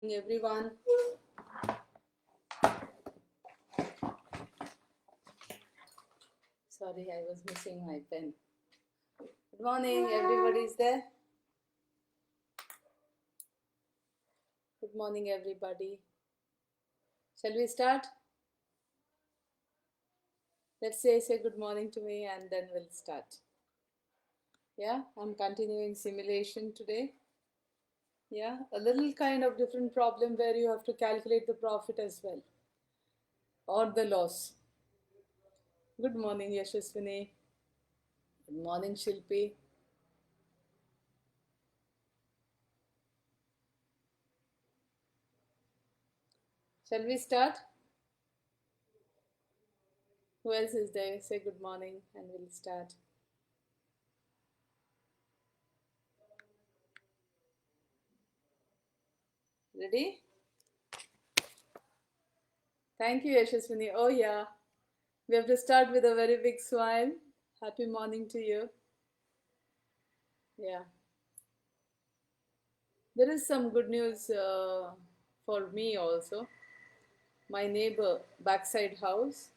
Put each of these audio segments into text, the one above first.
Everyone. Sorry, I was missing my pen. Good morning, everybody's there. Good morning, everybody. Shall we start? Let's say good morning to me and then we'll start. Yeah, I'm continuing simulation today. Yeah, a little kind of different problem where you have to calculate the profit as well or the loss. Good morning, Yashaswini. Good morning, Shilpi. Shall we start? Who else is there? Say good morning and we'll start. Ready? Thank you, Yashaswini. Oh, yeah. We have to start with a very big smile. Happy morning to you. Yeah. There is some good news for me also. My neighbor, backside house,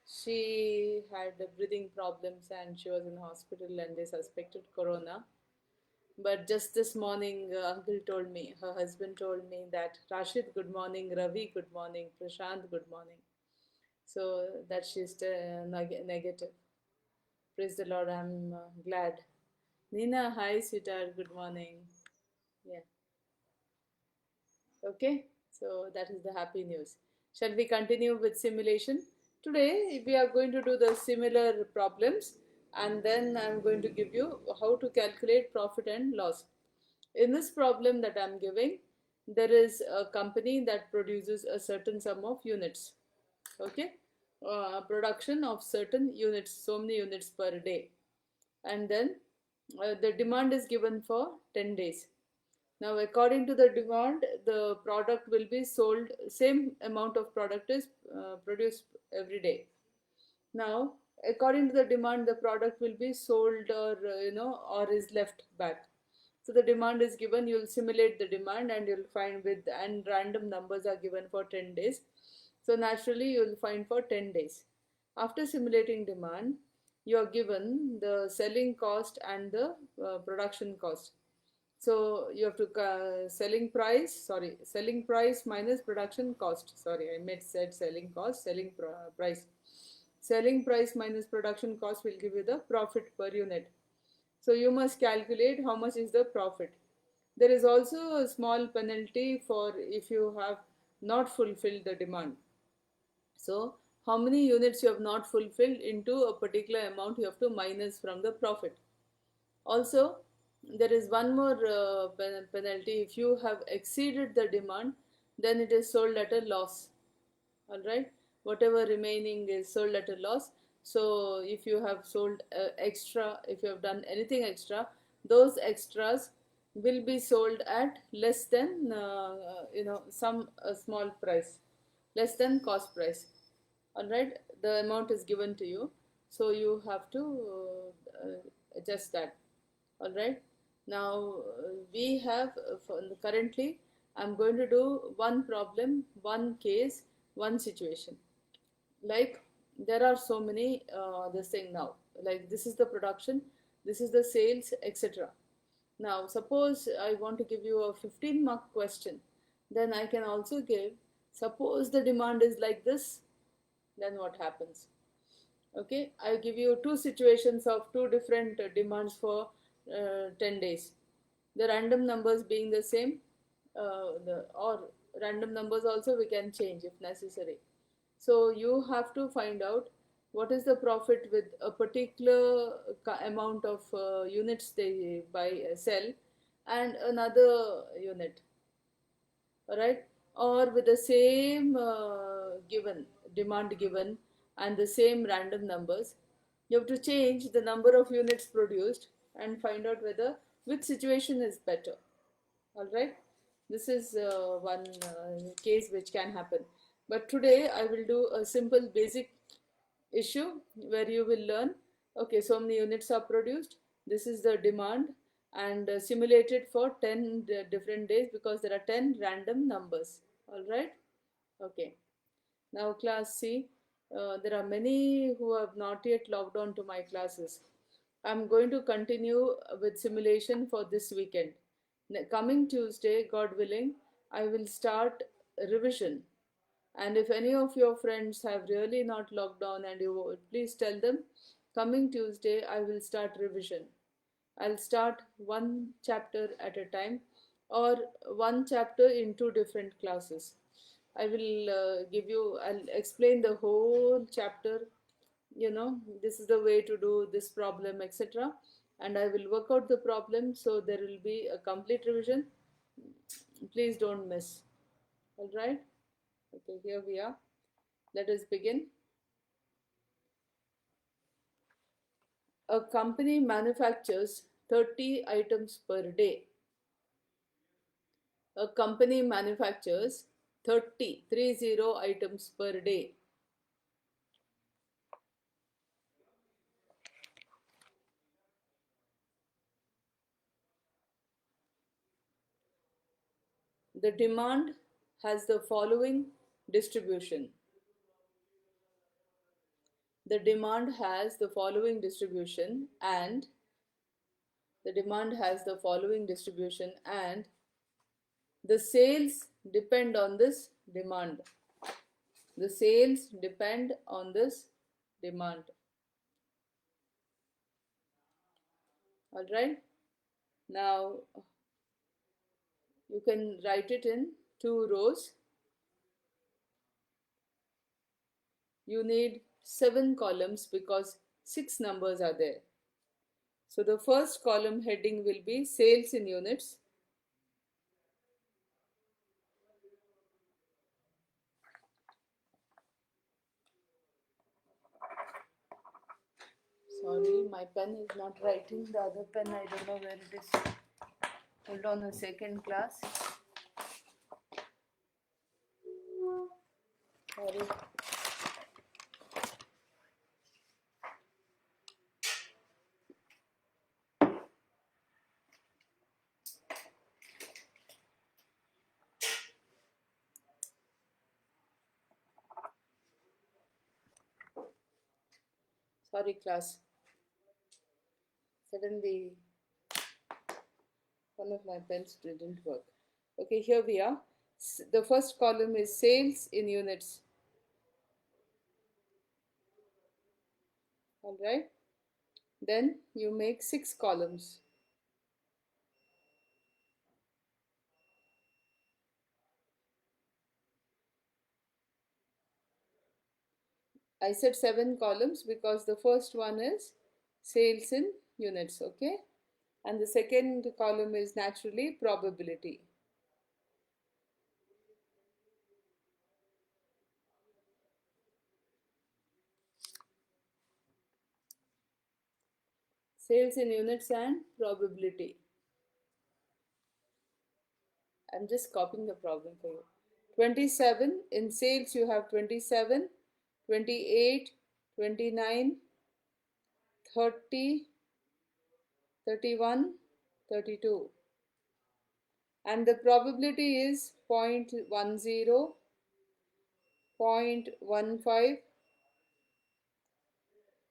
she had breathing problems and she was in hospital and they suspected corona. But just this morning, uncle told me, her husband told me that Rashid, good morning, Ravi, good morning, Prashant, good morning. So that she's negative. Praise the Lord, I'm glad. Nina, hi, sweetheart, good morning. Yeah, okay, so that is the happy news. Shall we continue with simulation? Today, we are going to do the similar problems and then I'm going to give you how to calculate profit and loss. In this problem that I'm giving, there is a company that produces a certain sum of units. Okay, production of certain units, so many units per day, and then the demand is given for 10 days. Now according to the demand, the product will be sold, same amount of product is produced every day. Now according to the demand, the product will be sold or or is left back. So the demand is given, you'll simulate the demand and you'll find with, and random numbers are given for 10 days. So naturally you'll find for 10 days. After simulating demand, you are given the selling cost and the production cost. So you have to selling price minus production cost. Sorry, I meant said selling cost, price. Selling price minus production cost will give you the profit per unit. So you must calculate how much is the profit. There is also a small penalty for if you have not fulfilled the demand. So how many units you have not fulfilled into a particular amount you have to minus from the profit. Also, there is one more penalty. If you have exceeded the demand, then it is sold at a loss. All right, whatever remaining is sold at a loss. So if you have sold extra, if you have done anything extra, those extras will be sold at less than some small price, less than cost price. All right, the amount is given to you, so you have to adjust that. All right, now we have currently I'm going to do one problem, one case, one situation. Like there are so many this thing now, like this is the production, this is the sales, etc. Now suppose I want to give you a 15 mark question, then I can also give, suppose the demand is like this, then what happens. Okay, I give you two situations of two different demands for 10 days, the random numbers being the same, or random numbers also we can change if necessary. So you have to find out what is the profit with a particular amount of units they buy sell and another unit. All right, or with the same given demand given and the same random numbers, you have to change the number of units produced and find out whether which situation is better. All right, this is one case which can happen, but today I will do a simple basic issue where you will learn, okay, so many units are produced, this is the demand, and simulate it for 10 different days, because there are 10 random numbers. All right. Okay. Now class C, there are many who have not yet logged on to my classes. I'm going to continue with simulation for this weekend. Coming Tuesday, God willing, I will start revision. And if any of your friends have really not logged on, and you would please tell them, coming Tuesday I will start revision. I'll start one chapter at a time, or one chapter in two different classes. I will I'll explain the whole chapter, this is the way to do this problem, etc. And I will work out the problem, so there will be a complete revision. Please don't miss. All right. Okay, here we are. Let us begin. A company manufactures 30 items per day. A company manufactures 30 items per day. The demand has the following distribution. The demand has the following distribution and the sales depend on this demand. The sales depend on this demand. All right. Now you can write it in two rows. You need 7 columns because 6 numbers are there. So the first column heading will be sales in units. Sorry, my pen is not writing. The other pen, I don't know where it is. Hold on a second, class. Sorry. Sorry, class. Suddenly, one of my pens didn't work. Okay, here we are. The first column is sales in units. All right. Then you make 6 columns. I said 7 columns because the first one is sales in units, okay? And the second column is naturally probability. Sales in units and probability. I'm just copying the problem for you. 27, in sales you have 27, 28, 29, 30, 31, 32. And the probability is 0.10, 0.15,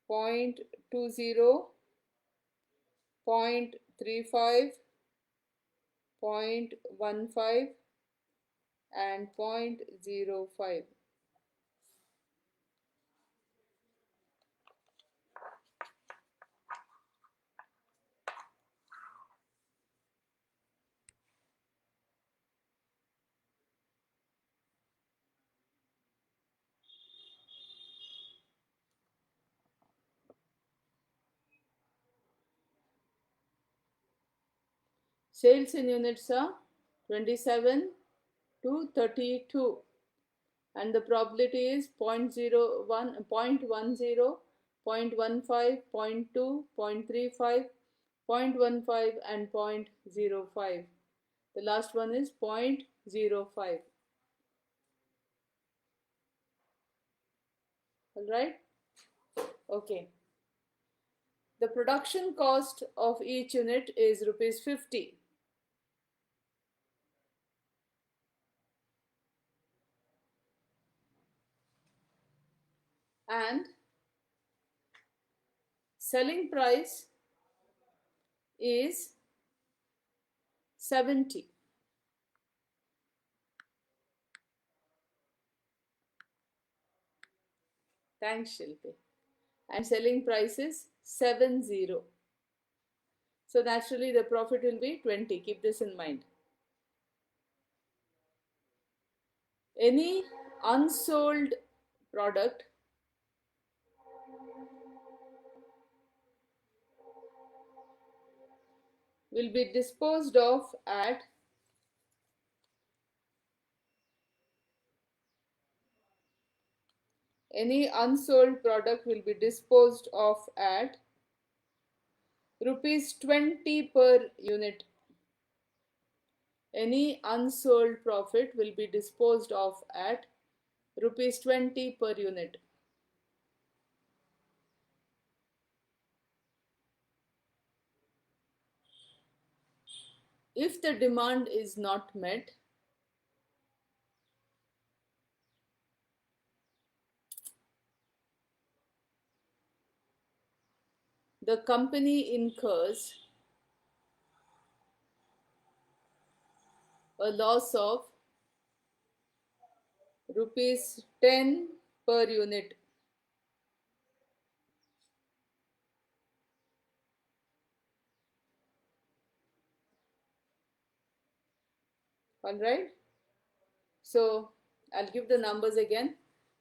0.20, 0.35, 0.15 and 0.05. Sales in units are 27 to 32 and the probability is 0.01, 0.10, 0.15, 0.2, 0.35, 0.15 and 0.05. The last one is 0.05. All right. Okay. The production cost of each unit is rupees 50. And selling price is 70. Thanks, Shilpi. And selling price is 70. So naturally the profit will be 20. Keep this in mind. Any unsold product will be disposed of at any unsold product will be disposed of at rupees 20 per unit. Any unsold profit will be disposed of at rupees 20 per unit. If the demand is not met, the company incurs a loss of rupees 10 per unit. Alright? So I'll give the numbers again.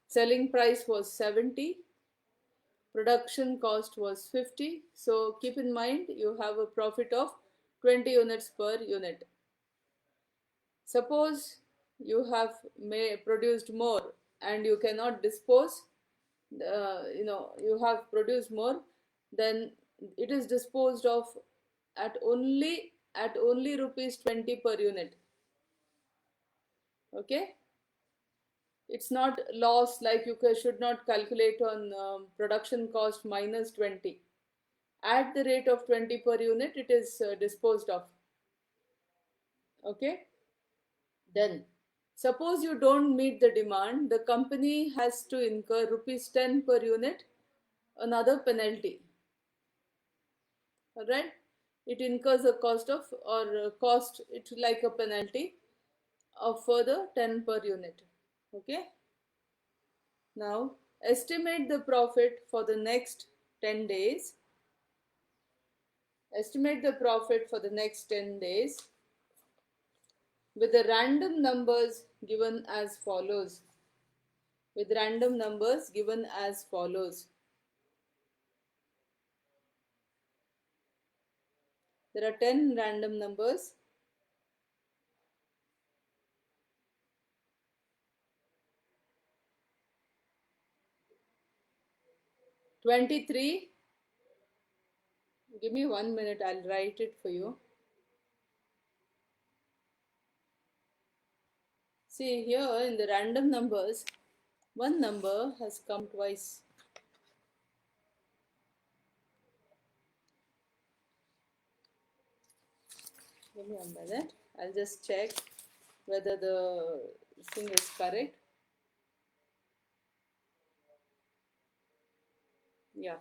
Selling price was 70, production cost was 50. So keep in mind you have a profit of 20 units per unit. Suppose you have produced more and you cannot dispose, you have produced more, then it is disposed of at only rupees 20 per unit. Okay, it's not loss, like you should not calculate on production cost minus 20. At the rate of 20 per unit it is disposed of. Okay, then suppose you don't meet the demand, the company has to incur rupees 10 per unit, another penalty. Alright, it incurs a cost of, or cost it like a penalty of further 10 per unit. Okay, now estimate the profit for the next 10 days. Estimate the profit for the next 10 days with the random numbers given as follows. With random numbers given as follows. There are 10 random numbers. $23. Give me 1 minute, I'll write it for you. See here in the random numbers, one number has come twice. Give me 1 minute. I'll just check whether the thing is correct. Yeah.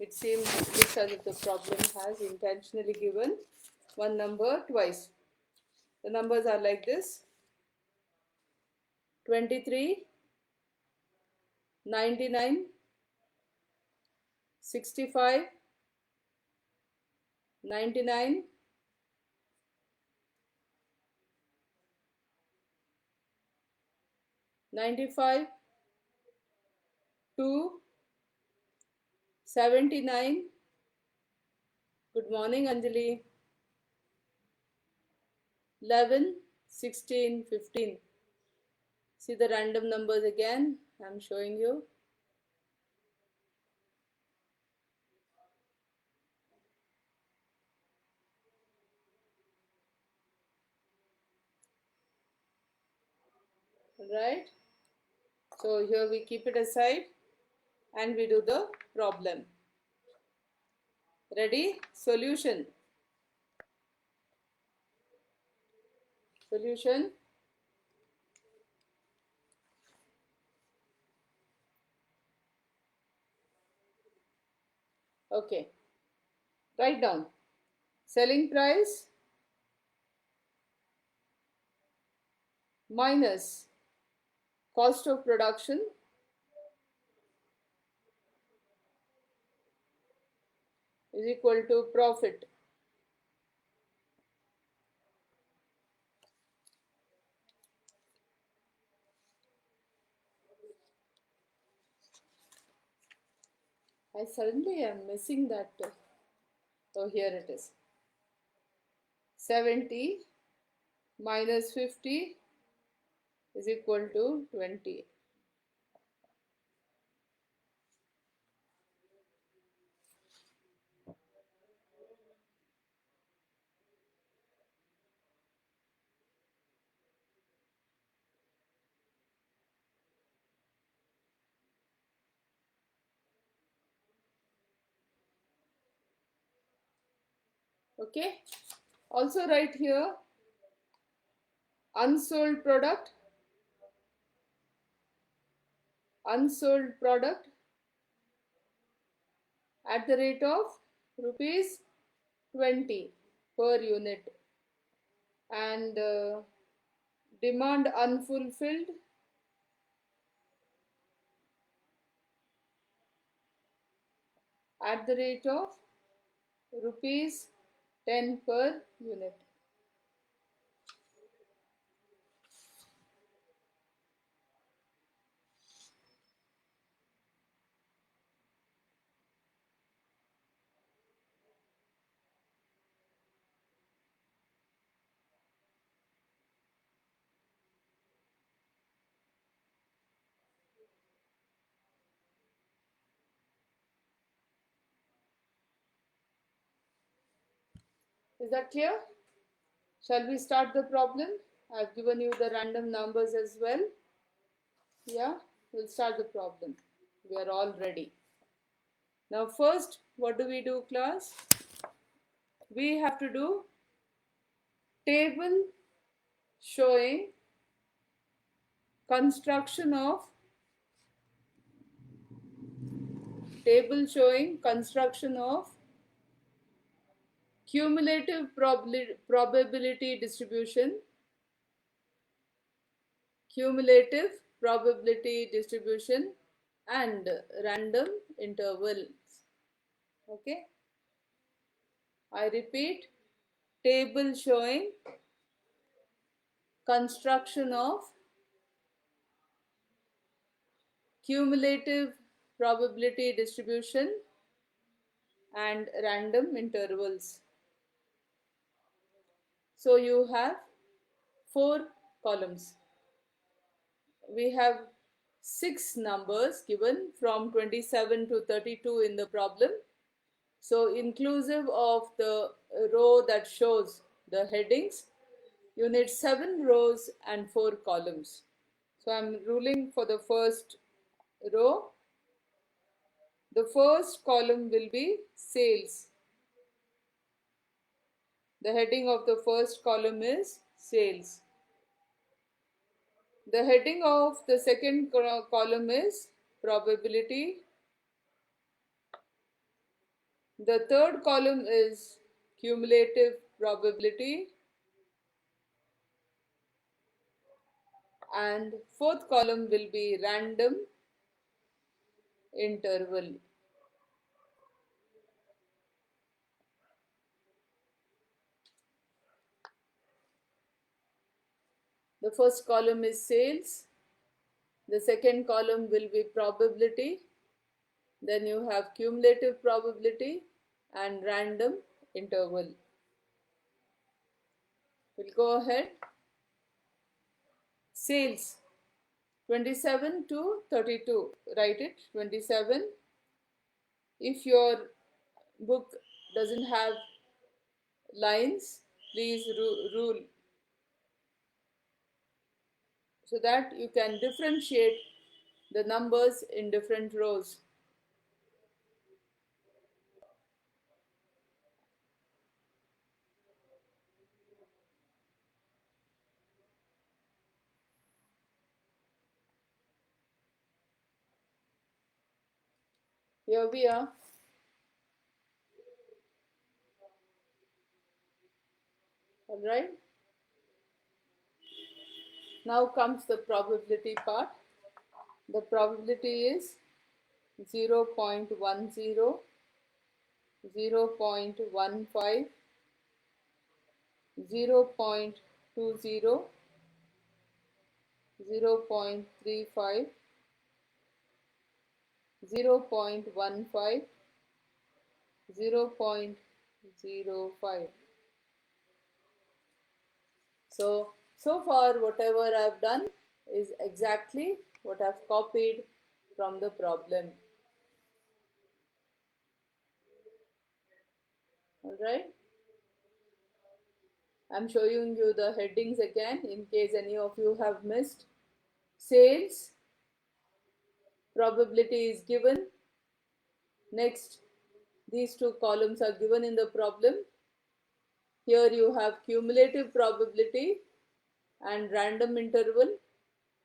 It seems looks as if the problem has intentionally given one number twice. The numbers are like this: 23, 99, 65, 99, 95, 2, 79. Good morning, Anjali. 11, 16, 15. See the random numbers again. I'm showing you. Right? So here we keep it aside and we do the problem. Ready? Solution. Solution. Okay. Write down. Selling price minus cost of production is equal to profit. I suddenly am missing that. Oh, here it is. 70 minus 50 is equal to 20. Okay. Also write here unsold product at the rate of rupees 20 per unit, and demand unfulfilled at the rate of rupees 10 per unit. Is that clear? Shall we start the problem? I've given you the random numbers as well. Yeah, we'll start the problem. We are all ready. Now first, what do we do, class? We have to do table showing construction of cumulative probability distribution and random intervals. Okay, I repeat, table showing construction of cumulative probability distribution and random intervals. So you have 4 columns. We have 6 numbers given from 27 to 32 in the problem. So inclusive of the row that shows the headings, you need 7 rows and 4 columns. So I'm ruling for the first row. The first column will be sales. The heading of the first column is sales. The heading of the second column is probability. The third column is cumulative probability, and fourth column will be random interval. The first column is sales. The second column will be probability. Then you have cumulative probability and random interval. We'll go ahead. Sales 27 to 32. Write it 27. If your book doesn't have lines, please rule so that you can differentiate the numbers in different rows. Here we are. All right. Now comes the probability part. The probability is 0.10, 0.15, 0.20, 0.35, 0.15, 0.05. So far whatever I've done is exactly what I've copied from the problem. Alright. I'm showing you the headings again in case any of you have missed. Sales, probability is given. Next, these two columns are given in the problem. Here you have cumulative probability and random interval.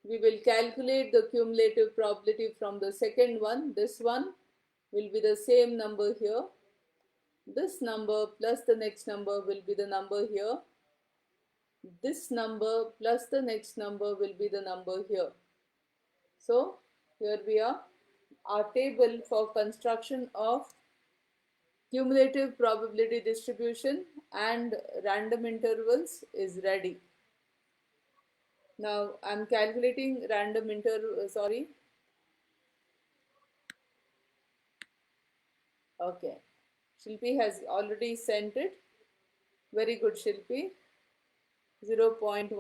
We will calculate the cumulative probability from the second one. This one will be the same number here. This number plus the next number will be the number here. This number plus the next number will be the number here. So here we are. Our table for construction of cumulative probability distribution and random intervals is ready. Now I'm calculating random interval, okay. Shilpi has already sent it. Very good, Shilpi. 0.10,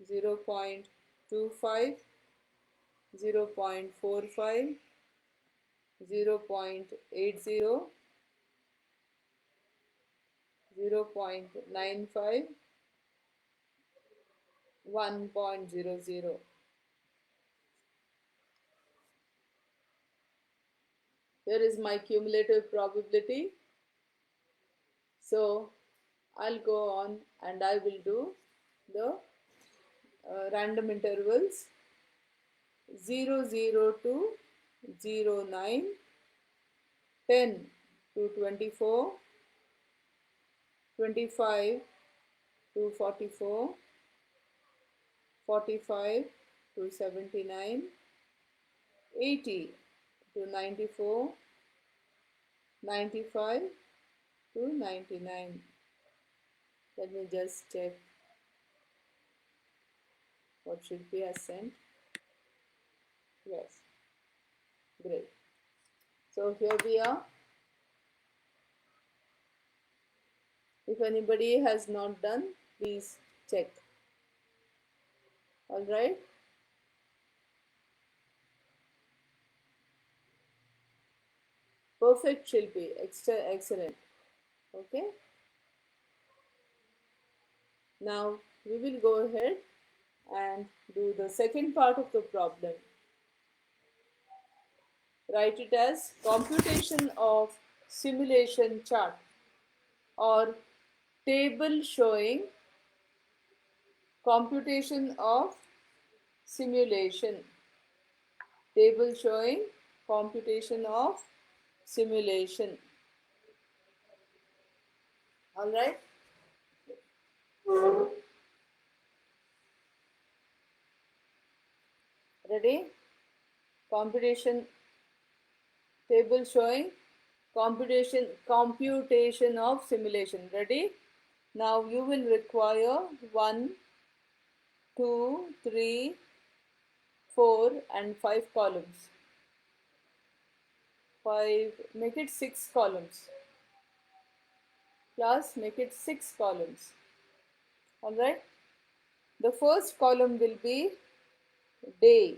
0.25, 0.45, 0.80, 0.95, 1.00. Here is my cumulative probability. So I'll go on and I will do the random intervals 0 to 09, 10 to 24, 25 to 44, 45 to 79, 80 to 94, 95 to 99. Let me just check what should be sent. Yes, great. So here we are. If anybody has not done, please check. All right. Perfect, Shilpi. Excellent. Okay. Now we will go ahead and do the second part of the problem. Write it as computation of simulation chart or table showing computation of simulation. Table showing computation of simulation. All right. Ready? Computation table showing computation of simulation. Ready? Now you will require 1, 2, 3, 4 and 5 columns. 5, make it 6 columns. Plus make it 6 columns. Alright. The first column will be day.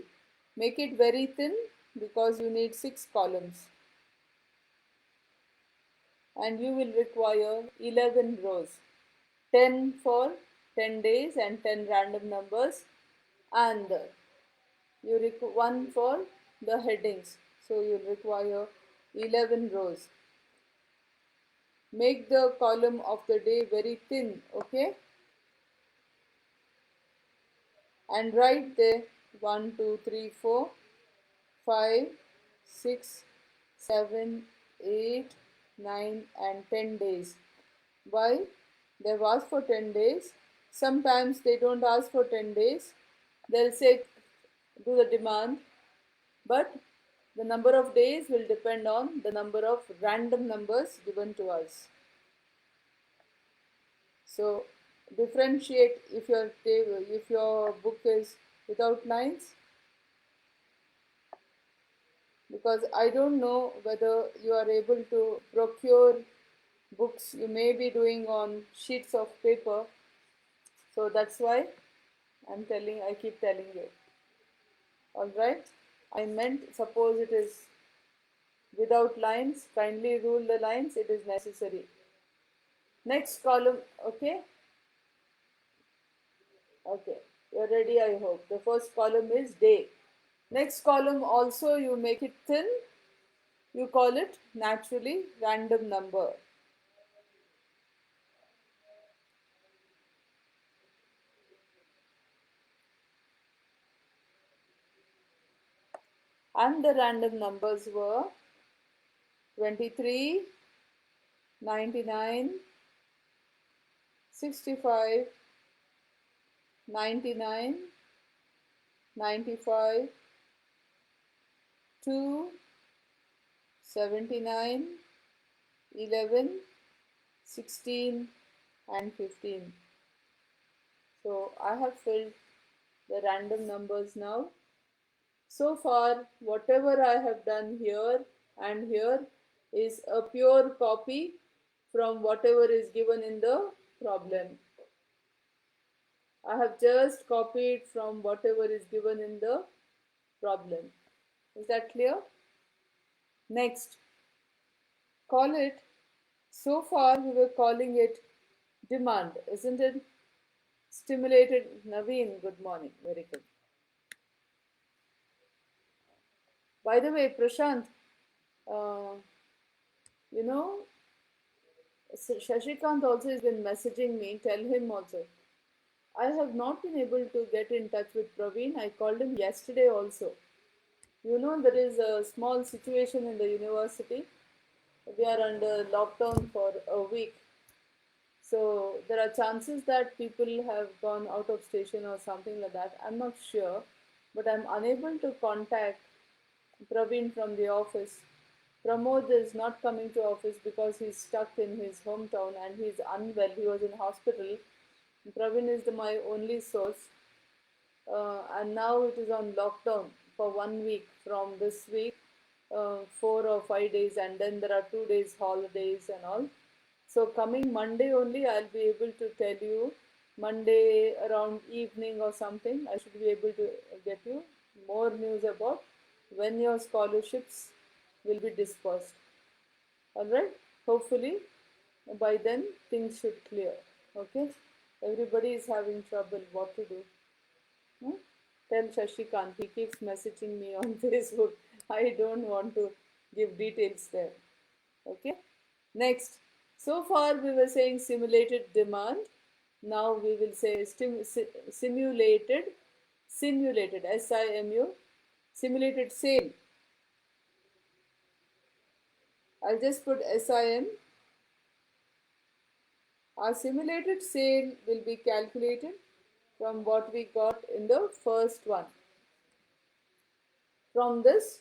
Make it very thin because you need 6 columns. And you will require 11 rows. 10 for 10 days and 10 random numbers. And you require 1 for the headings. So you require 11 rows. Make the column of the day very thin, okay? And write there 1, 2, 3, 4, 5, 6, 7, 8, 9 and 10 days. Why? They've asked for 10 days. Sometimes they don't ask for 10 days. They'll say do the demand, but the number of days will depend on the number of random numbers given to us. So differentiate if your book is without lines, because I don't know whether you are able to procure books. You may be doing on sheets of paper, so that's why I keep telling you. All right, I meant suppose it is without lines, kindly rule the lines, it is necessary. Next column, okay? Okay, you're ready, I hope. The first column is day. Next column also you make it thin. You call it naturally random number. And the random numbers were 23, 99, 65, 99, 95, 2, 79, 11, 16 and 15. So I have filled the random numbers now. So far, whatever I have done here and here is a pure copy from whatever is given in the problem. I have just copied from whatever is given in the problem. Is that clear? Next, call it, so far we were calling it demand, isn't it? Stimulated. Naveen, good morning. Very good. By the way, Prashant, uh, you know, Shashikant also has been messaging me. Tell him also. I have not been able to get in touch with Praveen. I called him yesterday also. You know, there is a small situation in the university. We are under lockdown for a week. So there are chances that people have gone out of station or something like that. I'm not sure. But I'm unable to contact Praveen from the office. Pramod is not coming to office because he's stuck in his hometown and he's unwell. He was in hospital. Praveen is my only source. And now it is on lockdown for 1 week from this week, 4 or 5 days, and then there are 2 days holidays and all. So coming Monday only, I'll be able to tell you. Monday around evening or something, I should be able to get you more news about when your scholarships will be dispersed. All right. Hopefully, by then things should clear. Okay. Everybody is having trouble. What to do? Hmm? Tell Shashikant, he keeps messaging me on Facebook. I don't want to give details there. Okay. Next. So far we were saying simulated demand. Now we will say simulated, SIMU, simulated sale. I'll just put SIM. Our simulated sale will be calculated from what we got in the first one. From this,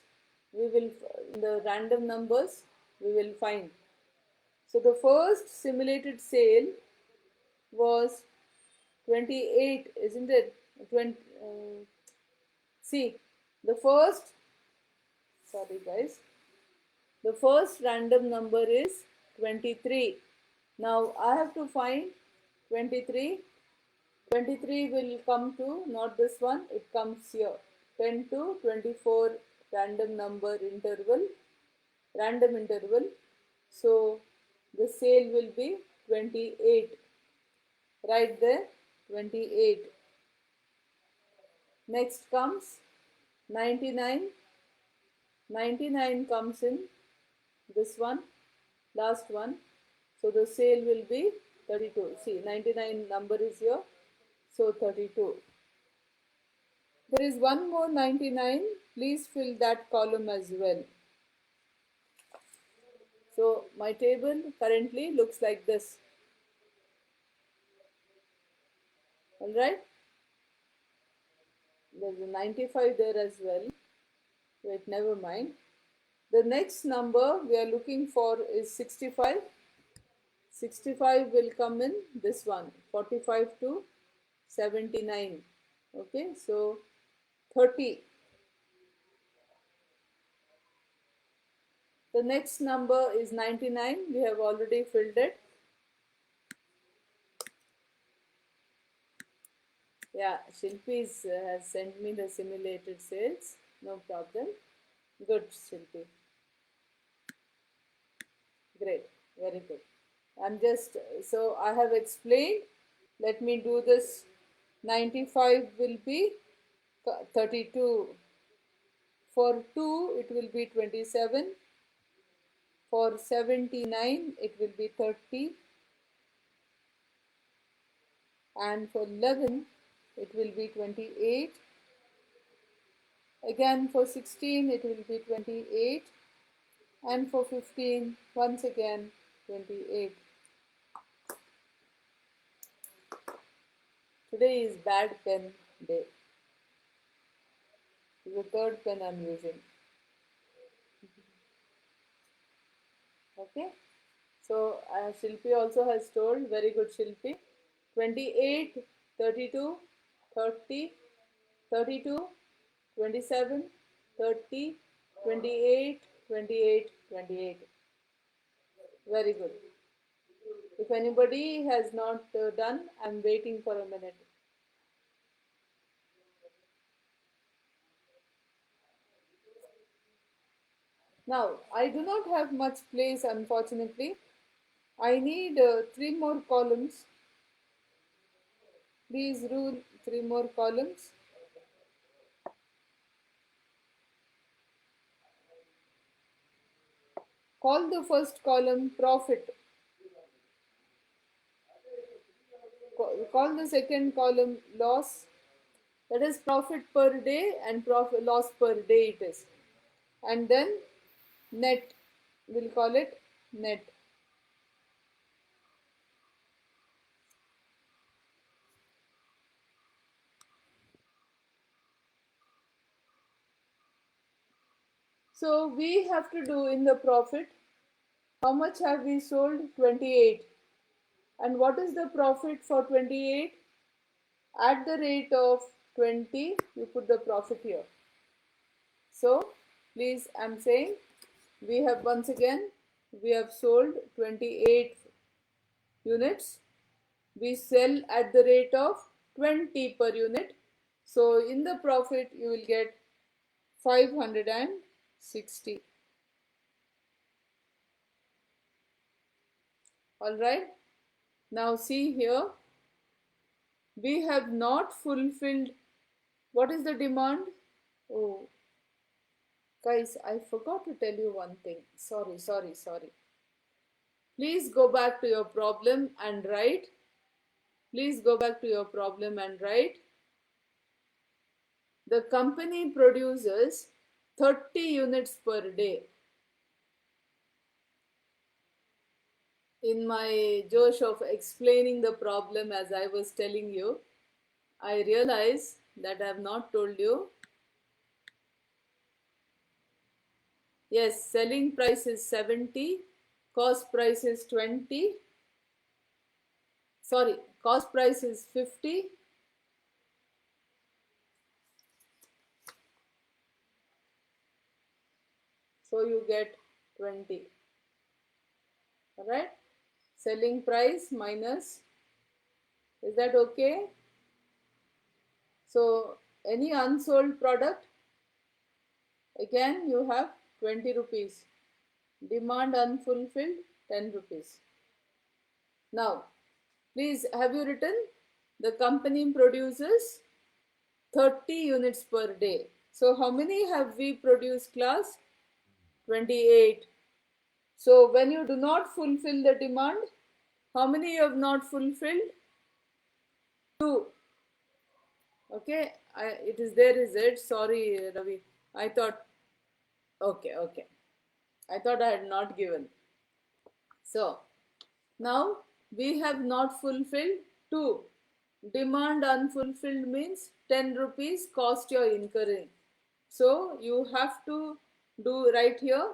we will, the random numbers, we will find. So the first simulated sale was 28, isn't it? 20, see, the first, sorry guys, the first random number is 23. Now I have to find 23. 23 will come to, not this one, it comes here. 10 to 24 random interval. So the sale will be 28. Right there, 28. Next comes 99. 99 comes in this one, last one. So the sale will be 32. See, 99 number is here. So 32. There is one more 99. Please fill that column as well. So my table currently looks like this. All right. There's a 95 there as well. Wait, never mind. The next number we are looking for is 65. 65 will come in this one, 45 to 79. Okay, so 30. The next number is 99. We have already filled it. Yeah, Shilpi has sent me the simulated sales. No problem. Good, Shilpi. Great. Very good. So I have explained. Let me do this. 95 will be 32. For 2, it will be 27. For 79, it will be 30. And for 11, it will be 28. Again, for 16, it will be 28. And for 15, once again, 28. Today is bad pen day. This is the third pen I'm using. Okay. So Shilpi also has told, very good Shilpi, 28, 32, 30, 32, 27, 30, 28, 28, 28. Very good. If anybody has not done, I'm waiting for a minute. Now, I do not have much place, unfortunately. I need 3 more columns. Please rule 3 more columns. Call the first column profit. Call the second column loss. That is profit per day and profit loss per day it is. And then net, we'll call it net. So we have to do in the profit, how much have we sold? 28. And what is the profit for 28? At the rate of 20, you put the profit here. So please, I'm saying we have once again, we have sold 28 units. We sell at the rate of 20 per unit. So in the profit, you will get 560. All right. Now see here, we have not fulfilled. What is the demand? Oh, guys, I forgot to tell you one thing. Sorry. Please go back to your problem and write. Please go back to your problem and write. The company produces 30 units per day. In my josh of explaining the problem as I was telling you, I realize that I have not told you. Yes, selling price is 70, cost price is 20. Sorry, cost price is 50. So you get 20. Alright? Selling price minus, is that okay? So any unsold product, again you have 20 rupees. Demand unfulfilled, 10 rupees. Now, please, have you written? The company produces 30 units per day. So how many have we produced, class? 28. So when you do not fulfill the demand, how many you have not fulfilled? 2. Okay, it is there, is it? Sorry, Ravi. I thought, okay. I thought I had not given. So now we have not fulfilled 2. Demand unfulfilled means 10 rupees cost you're incurring. So you have to do right here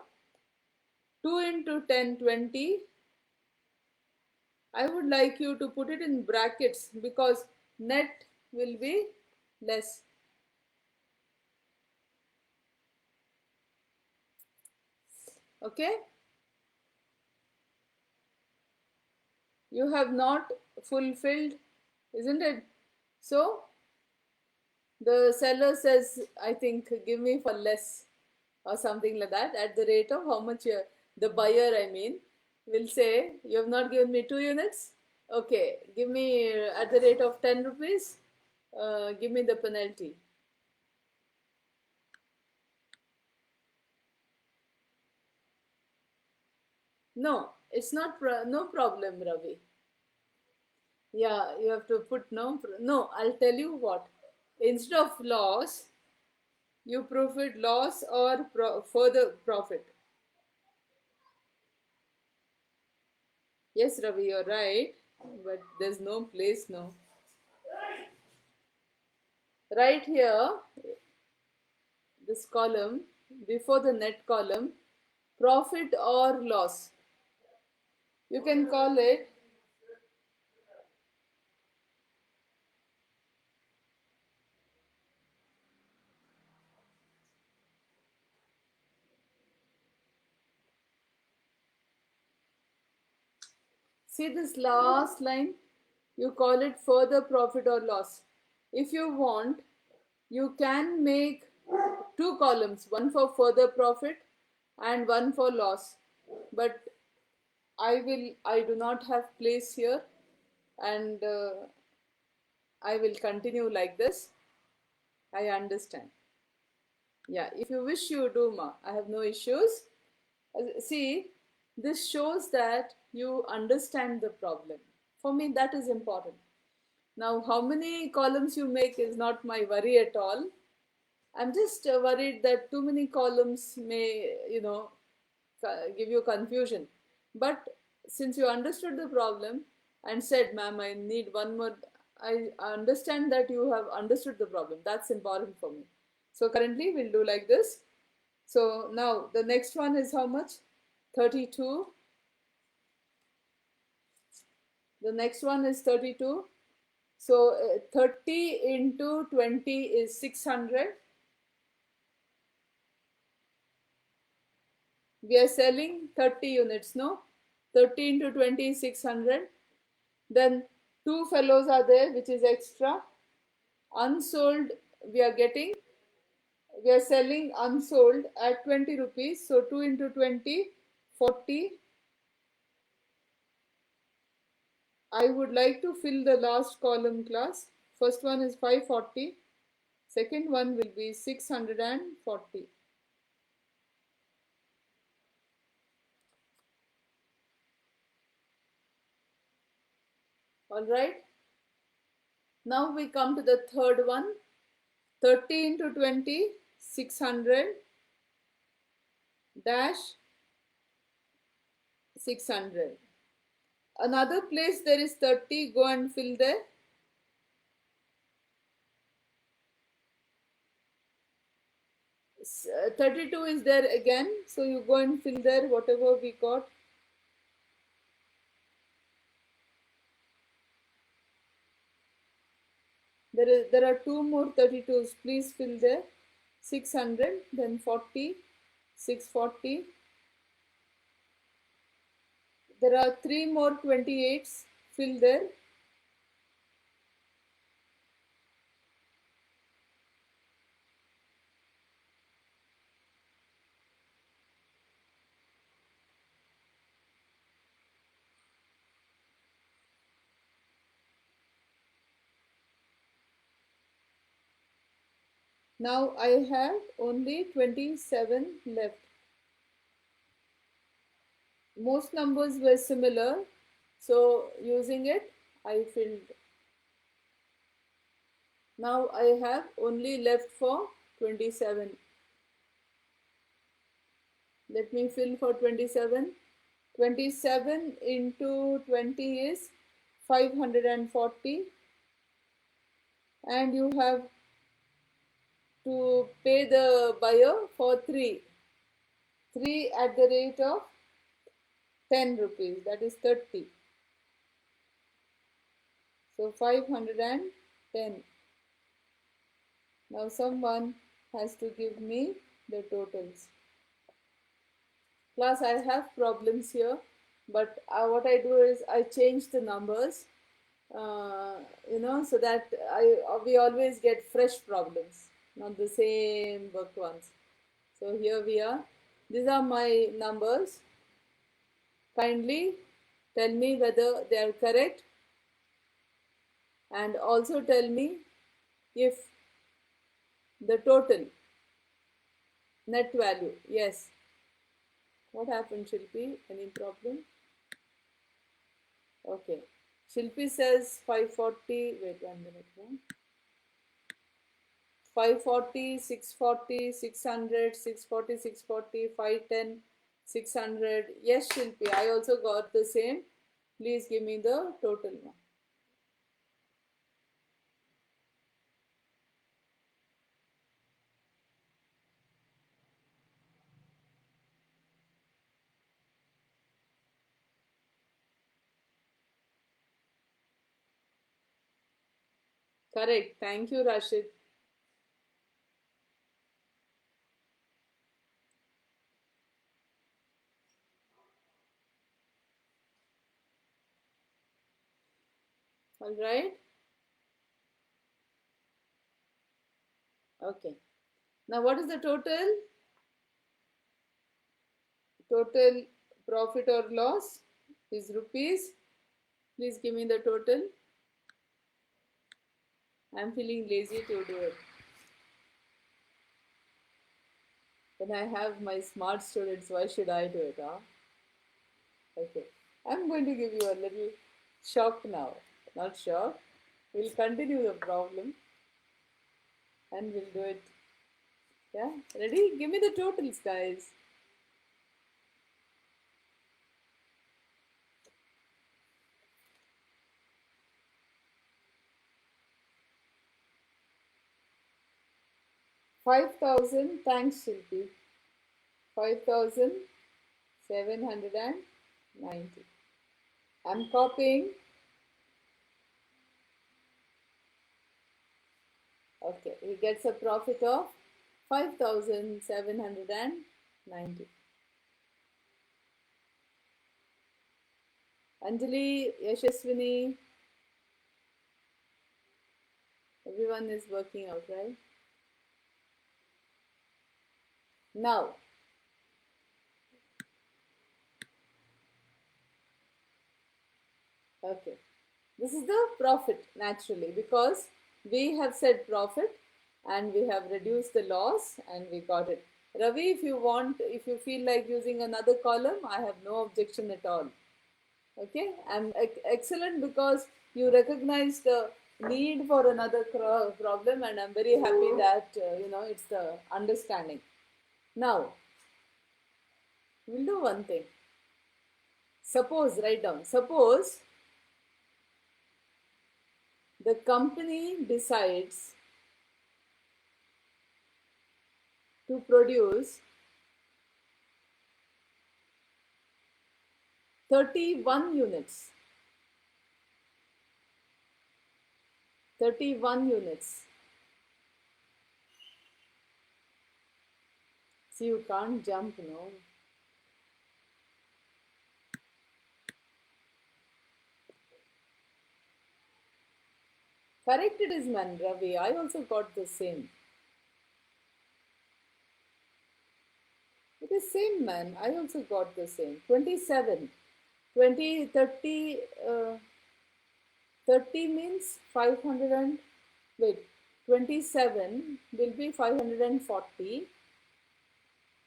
2 into 10, 20. I would like you to put it in brackets because net will be less. Okay? You have not fulfilled, isn't it? So the seller says, I think, give me for less or something like that, at the rate of how much the buyer, I mean, will say, you have not given me 2 units. Okay, give me at the rate of 10 rupees, give me the penalty. No, it's not, no problem, Ravi. Yeah, you have to put no, I'll tell you what. Instead of loss, you profit loss or further profit. Yes, Ravi, you're right, but there's no place now. Right here, this column, before the net column, profit or loss. You can call it see this last line, you call it further profit or loss. If you want, you can make 2 columns, one for further profit and one for loss. But I do not have place here, and I will continue like this. I understand. Yeah, if you wish, you do, ma. I have no issues. See, this shows that you understand the problem. For me, that is important. Now, how many columns you make is not my worry at all. I'm just worried that too many columns may, give you confusion. But since you understood the problem and said, ma'am, I need one more, I understand that you have understood the problem. That's important for me. So currently we'll do like this. So now the next one is how much? 32. The next one is 32. So 30 into 20 is 600. We are selling 30 units, no? 30 into 20 is 600. Then 2 fellows are there, which is extra. Unsold, we are selling unsold at 20 rupees. So 2 into 20, 40. I would like to fill the last column, class. First one is 540. Second one will be 640. All right. Now we come to the third one. 30 into 20, 600 dash 600. Another place there is 30, go and fill there. 32 is there again, so you go and fill there whatever we got. There are 2 more 32s, please fill there. 600, then 40, 640. There are 3 more 28s, fill there. Now I have only 27 left. Most numbers were similar, so using it I filled. Now I have only left for 27. Let me fill for 27. 27 into 20 is 540, and you have to pay the buyer for 3 at the rate of 10 rupees, that is 30. So 510. Now someone has to give me the totals. Class, I have problems here, but what I do is I change the numbers, so that we always get fresh problems, not the same work ones. So here we are. These are my numbers. Kindly tell me whether they are correct, and also tell me if the total net value. Yes. What happened, Shilpi? Any problem? Okay. Shilpi says 540. Wait 1 minute. 540, 640, 600, 640, 640, 510, 600. Yes, Shilpi, I also got the same. Please give me the total now. Correct. Thank you, Rashid. All right. Okay. Now, what is the total? Total profit or loss is rupees. Please give me the total. I'm feeling lazy to do it. When I have my smart students, why should I do it, huh? Okay. I'm going to give you a little shock now. Not shock. We'll continue the problem and we'll do it. Yeah? Ready? Give me the totals, guys. $5,000. Thanks, Shilpi. 5,790. I'm copying. Okay, he gets a profit of 5,790. Anjali, Yashaswini, everyone is working out, right? Now, okay, this is the profit naturally because we have said profit and we have reduced the loss and we got it. Ravi, if you feel like using another column, I have no objection at all. Okay, I'm excellent because you recognize the need for another problem, and I'm very happy that it's the understanding. Now, we'll do one thing. Suppose, write down. Suppose the company decides to produce 31 units. 31 units. See, you can't jump, no. Correct it is, man, Ravi. I also got the same. It is same, man. I also got the same. 27. 20, 30, 30 means 500 and, wait, 27 will be 540.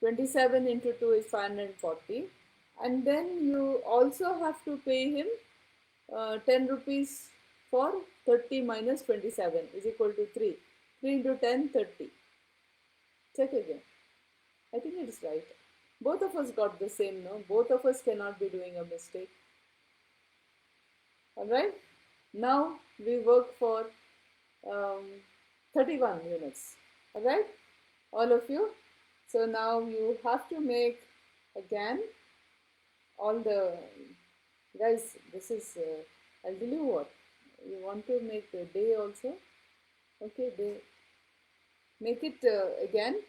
27 into 2 is 540. And then you also have to pay him 10 rupees for 30 minus 27 is equal to 3. 3 into 10, 30. Check again. I think it is right. Both of us got the same, no? Both of us cannot be doing a mistake. Alright? Now we work for um, 31 units. Alright? All of you. So now you have to make again all the guys. This is I'll tell you what. You want to make the day also? Okay, day. Make it again.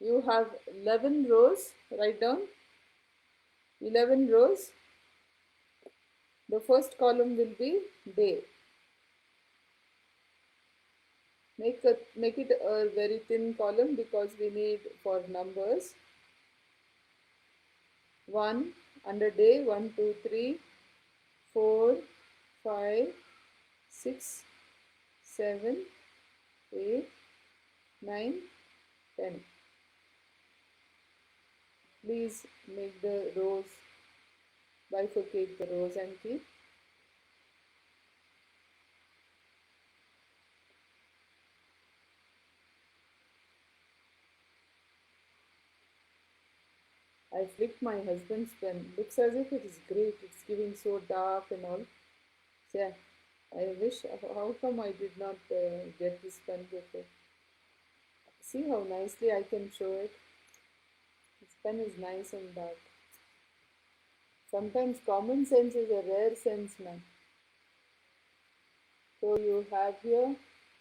You have 11 rows. Write down 11 rows. The first column will be day. Make it a very thin column because we need for numbers. 1 under day, 1, 2, 3, 4, 5, 6, 7, 8, 9, 10. Please make the rows, bifurcate the rows and keep. I flicked my husband's pen. Looks as if it is great. It's giving so dark and all. So yeah, I wish. How come I did not get this pen before? See how nicely I can show it. This pen is nice and dark. Sometimes common sense is a rare sense, man. So you have here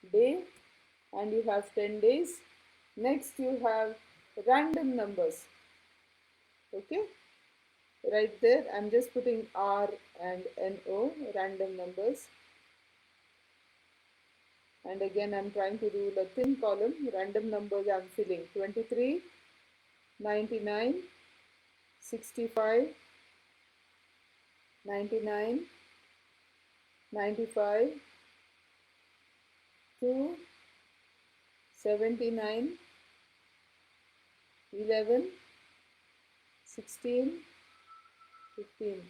day and you have 10 days. Next you have random numbers. Okay, right there I'm just putting R and NO, random numbers. And again I'm trying to do a thin column. Random numbers I'm filling 23, 99, 65, 99, 95, 2, 79, 11, 16, 15.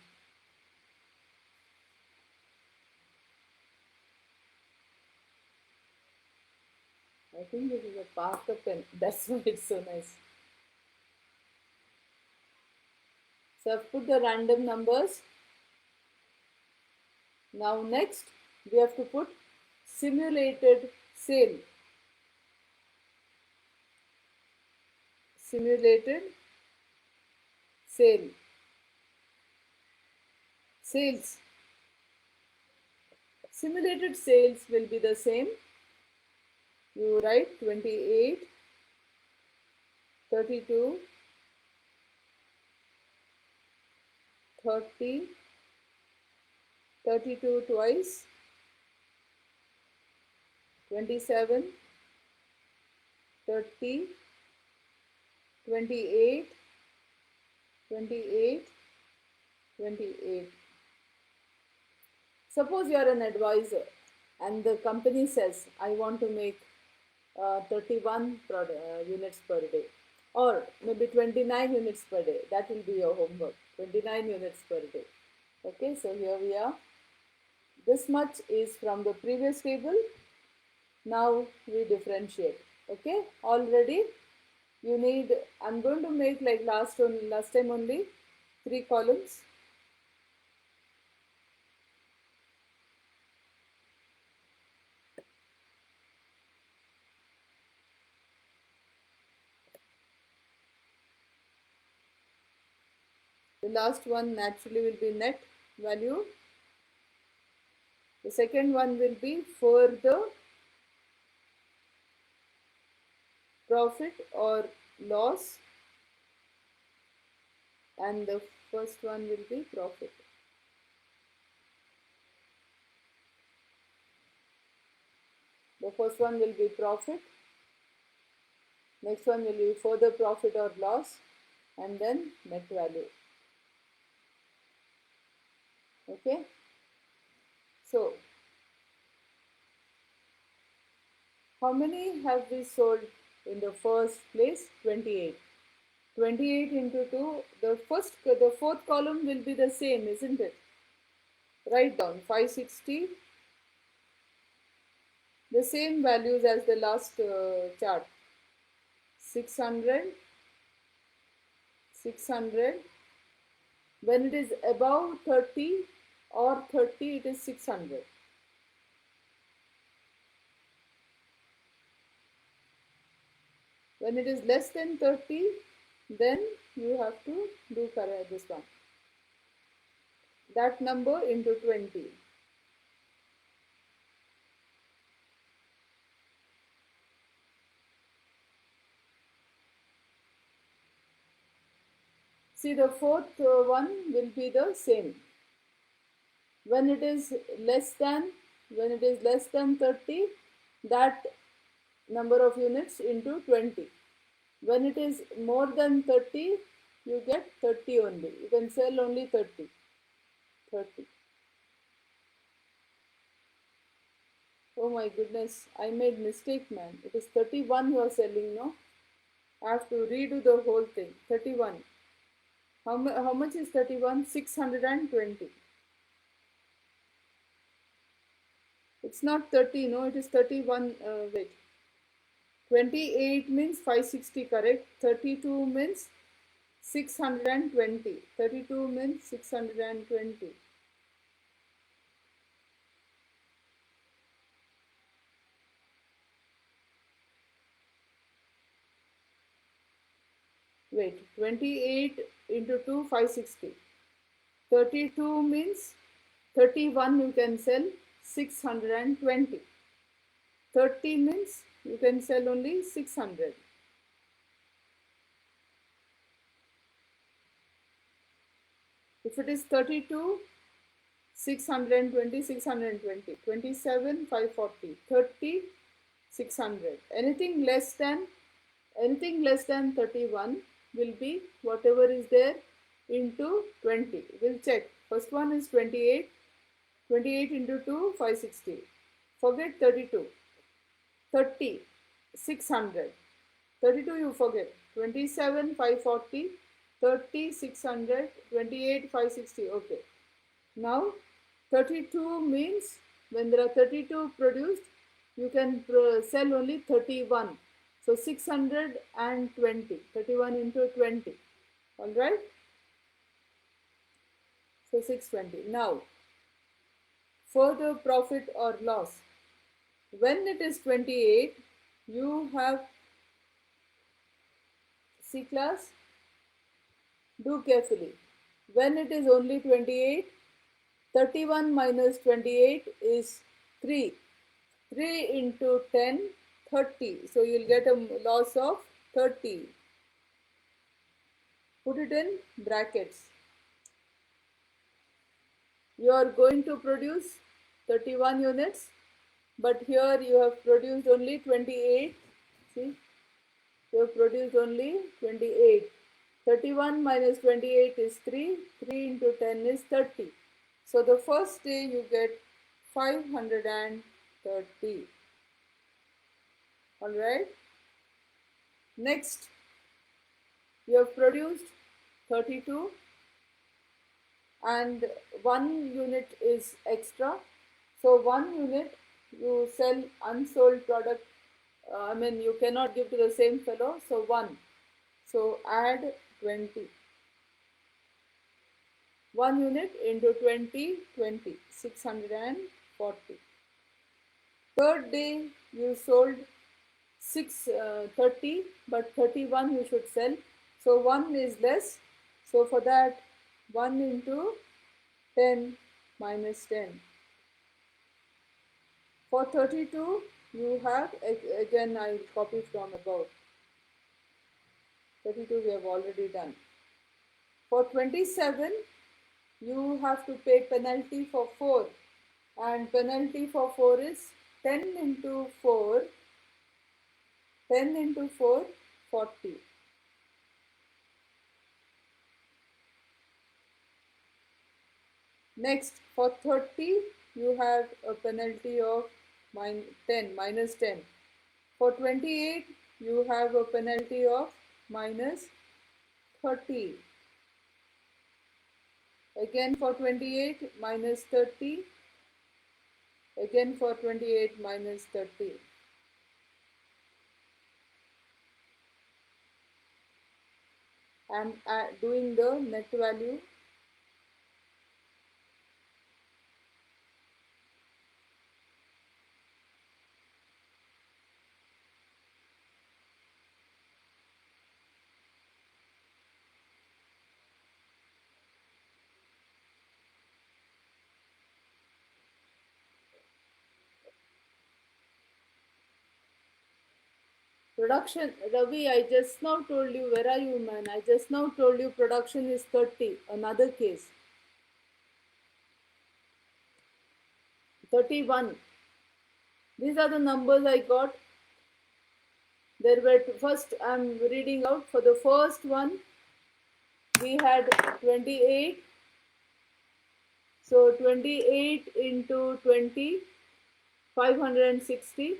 I think this is a Parker pen. That's why it's so nice. So I've put the random numbers. Now next we have to put simulated sale. Simulated sale. Sales. Simulated sales will be the same. You write 28, 32, 30, 32 twice, 27, 30, 28, 28, 28. Suppose you are an advisor and the company says, I want to make 31 units per day, or maybe 29 units per day. That will be your homework, 29 units per day. Okay, so here we are. This much is from the previous table. Now we differentiate. Okay, already you need, I'm going to make like last time only 3 columns. The last one naturally will be net value. The second one will be further profit or loss, and the first one will be profit. The first one will be profit, next one will be further profit or loss, and then net value. Okay, so how many have we sold in the first place? 28. 28 into 2, the fourth column will be the same, isn't it? Write down 560, the same values as the last chart. 600, 600. When it is above 30 or 30, it is 600. When it is less than 30, then you have to do this one. That number into 20. See, the fourth one will be the same. When it is less than 30, that number of units into 20. When it is more than 30, you get 30 only. You can sell only 30. Oh my goodness, I made mistake, man. It is 31 you are selling, no? I have to redo the whole thing. 31. How much is 31? 620. It's not 30, no, it is 31. Wait. 28 means 560, correct? 32 means 620. 32 means 620. Wait, 28 into 2, 560. 32 means 31 you can sell 620. 30 means you can sell only 600. If it is 32, 620, 620. 27, 540. 30, 600. Anything less than 31 will be whatever is there into 20. We'll check. First one is 28. 28 into 2, 560. Forget 32. 30, 600. 32 you forget. 27, 540. 30, 600. 28, 560. Okay. Now 32 means when there are 32 produced, you can sell only 31. So 620. 31 into 20. Alright? So 620. Now, further profit or loss. When it is 28, you have, see class, do carefully. When it is only 28, 31 minus 28 is 3. 3 into 10, 30. So you'll get a loss of 30. Put it in brackets. You are going to produce 31 units, but here you have produced only 28. See, you have produced only 28. 31 minus 28 is 3. 3 into 10 is 30. So the first day you get 530. Alright. Next, you have produced 32 and 1 unit is extra. So 1 unit you sell unsold product. You cannot give to the same fellow. So 1. So add 20. 1 unit into 20, 20. 640. Third day you sold 30, but 31 you should sell. So 1 is less. So for that, 1 into 10 minus 10. For 32, you have, again I will copy from above. 32 we have already done. For 27, you have to pay penalty for 4. And penalty for 4 is 10 into 4. 10 into 4, 40. Next, for 30, you have a penalty of minus 10. For 28, you have a penalty of minus 30. Again for 28, minus 30. Again for 28, minus 30. I'm doing the net value. Production, Ravi, I just now told you, where are you, man? I just now told you production is 30. Another case. 31. These are the numbers I got. There were, first I'm reading out. For the first one, we had 28. So 28 into 20, 560.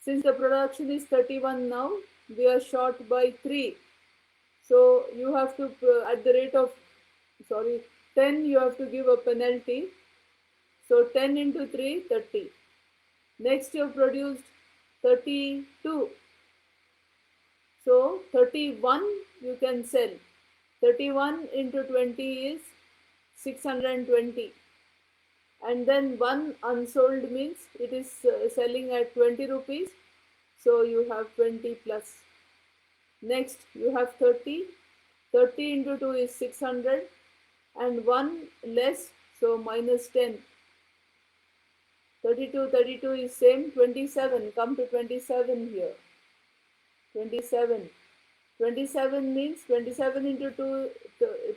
Since the production is 31 now, we are short by 3. So you have to, at the rate of, 10, you have to give a penalty. So 10 into 3, 30. Next you have produced 32. So 31 you can sell. 31 into 20 is 620. And then one unsold means it is selling at 20 rupees. So you have 20 plus. Next you have 30. 30 into 2 is 600. And 1 less, so minus 10. 32 is same. 27, come to 27 here. 27. 27 means 27 into 2,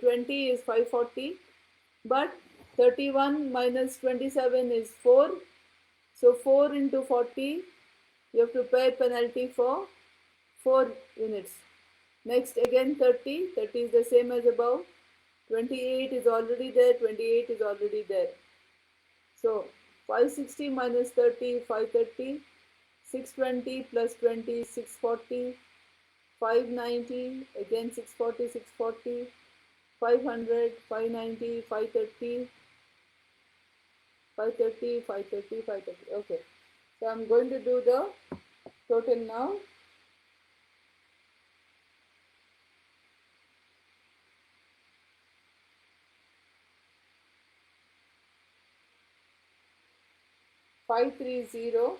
20 is 540. But 31 minus 27 is 4. So 4 into 40, you have to pay penalty for 4 units. Next again 30. 30 is the same as above. 28 is already there. 28 is already there. So 560 minus 30, 530. 620 plus 20, 640. 590, again 640, 640. 500, 590, 530. 530, 530, 530. Okay. So I'm going to do the total now. Five three zero,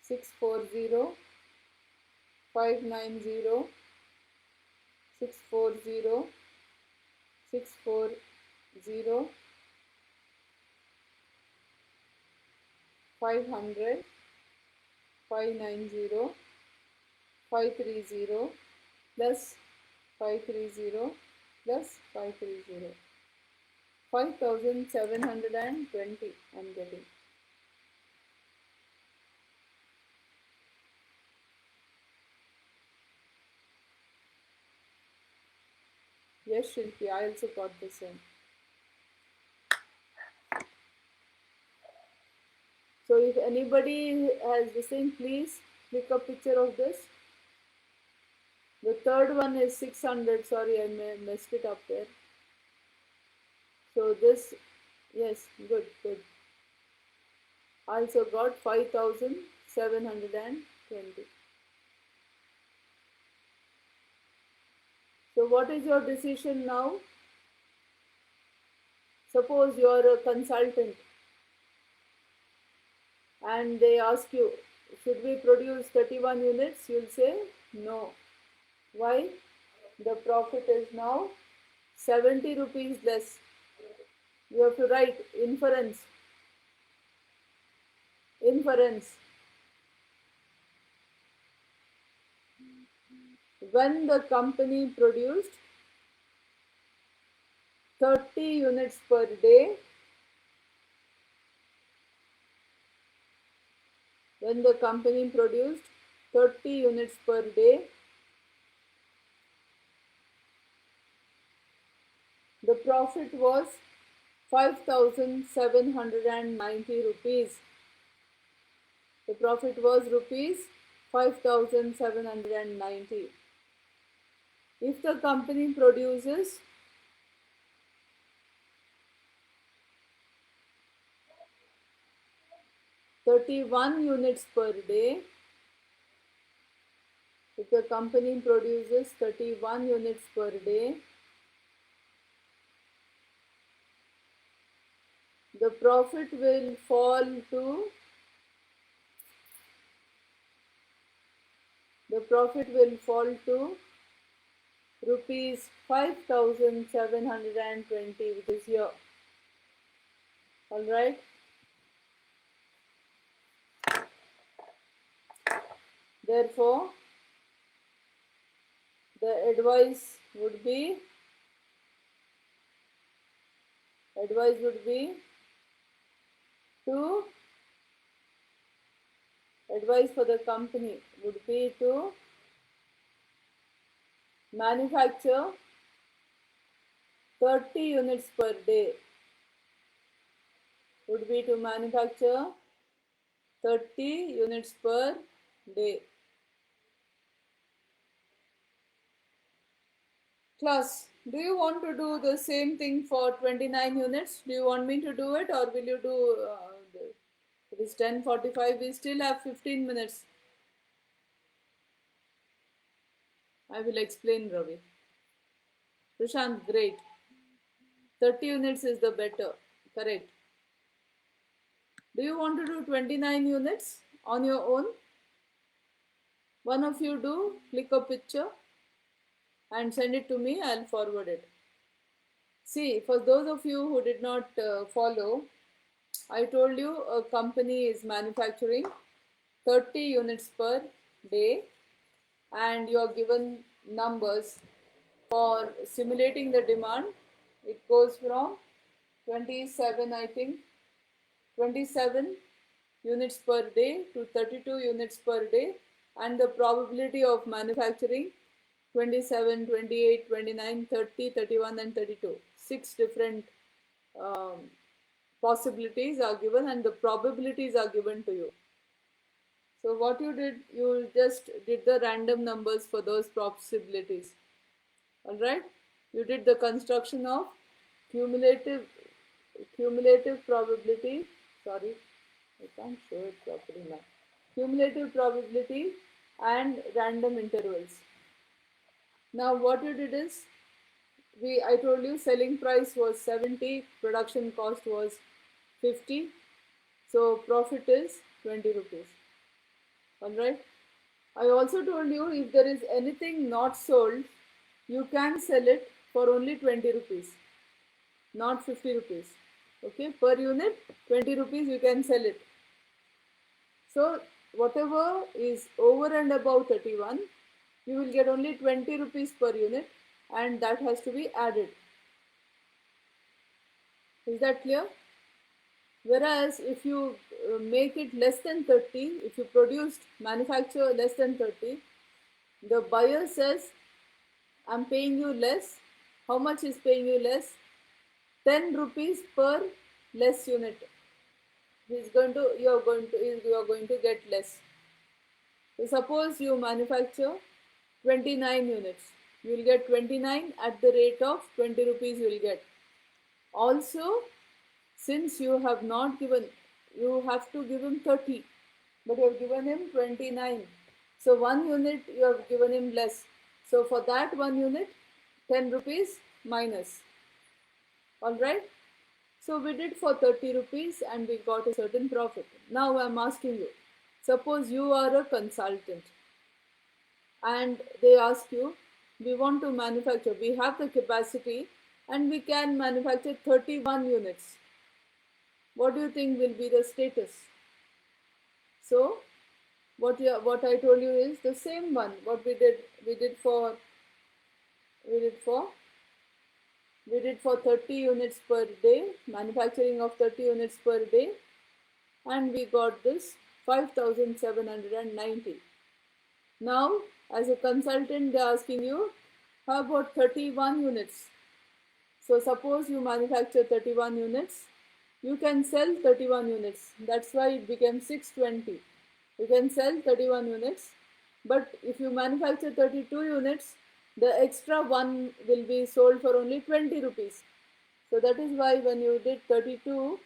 640, 590, 640, 640, 500, 590, 530 plus 530 plus 530. 5,720 I'm getting. Yes, Shilpi, I also got the same. So if anybody has the same, please click a picture of this. The third one is 600. Sorry, I messed it up there. So this, yes, good, good. I also got 5,720. So what is your decision now? Suppose you are a consultant and they ask you, should we produce 31 units? You'll say no. Why? The profit is now 70 rupees less. You have to write inference. Inference. When the company produced 30 units per day, when the company produced 30 units per day, the profit was 5,790 rupees. The profit was rupees 5,790. If the company produces 31 units per day, If the company produces 31 units per day, the profit will fall to rupees 5,720, which is here. All right. Therefore, the advice would be to advice for the company would be to manufacture 30 units per day. Would be to manufacture 30 units per day. Class, do you want to do the same thing for 29 units? Do you want me to do it, or will you do it is 10:45, we still have 15 minutes. I will explain, Ravi. Prashant, great. 30 units is the better, correct. Do you want to do 29 units on your own? One of you do, click a picture and send it to me, I'll forward it. See, for those of you who did not follow, I told you a company is manufacturing 30 units per day, and you are given numbers for simulating the demand. It goes from 27, I think, 27 units per day to 32 units per day, and the probability of manufacturing 27, 28, 29, 30, 31 and 32. 6 different possibilities are given and the probabilities are given to you. So what you did, you just did the random numbers for those possibilities. Alright? You did the construction of cumulative probability. Sorry, I can't show it properly now. Cumulative probability and random intervals. Now what you did is, I told you selling price was 70, production cost was 50, so profit is 20 rupees. Alright. I also told you if there is anything not sold, you can sell it for only 20 rupees, not 50 rupees. Okay, per unit 20 rupees you can sell it. So whatever is over and above 31, you will get only 20 rupees per unit, and that has to be added. Is that clear? Whereas if you make it less than 30, if you manufacture less than 30, the buyer says, I'm paying you less. How much is paying you less? 10 rupees per less unit. You are going to get less. So suppose you manufacture 29 units. You will get 29 at the rate of 20 rupees you will get. Also, since you have not given, you have to give him 30, but you have given him 29. So 1 unit you have given him less. So for that 1 unit, 10 rupees minus. Alright. So we did for 30 rupees and we got a certain profit. Now I am asking you, suppose you are a consultant and they ask you, we want to manufacture, we have the capacity and we can manufacture 31 units. What do you think will be the status? So what I told you is the same one. What we did for 30 units per day, manufacturing of 30 units per day, and we got this 5,790. Now, as a consultant, they're asking you, how about 31 units? So suppose you manufacture 31 units, you can sell 31 units. That's why it became 620. You can sell 31 units, but if you manufacture 32 units, the extra one will be sold for only 20 rupees. So that is why when you did 32,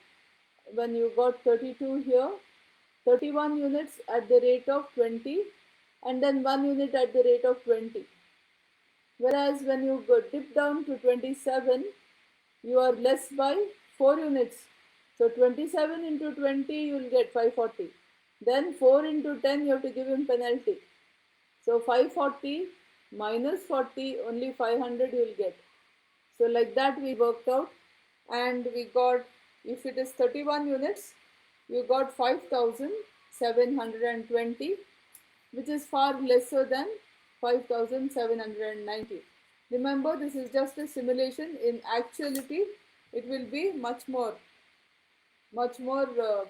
when you got 32 here, 31 units at the rate of 20 and then 1 unit at the rate of 20. Whereas when you go dip down to 27, you are less by 4 units. So 27 into 20, you will get 540. Then 4 into 10, you have to give him penalty. So 540 minus 40, only 500 you will get. So like that we worked out, and we got, if it is 31 units, you got 5,720, which is far lesser than 5,790. Remember, this is just a simulation. In actuality, it will be much more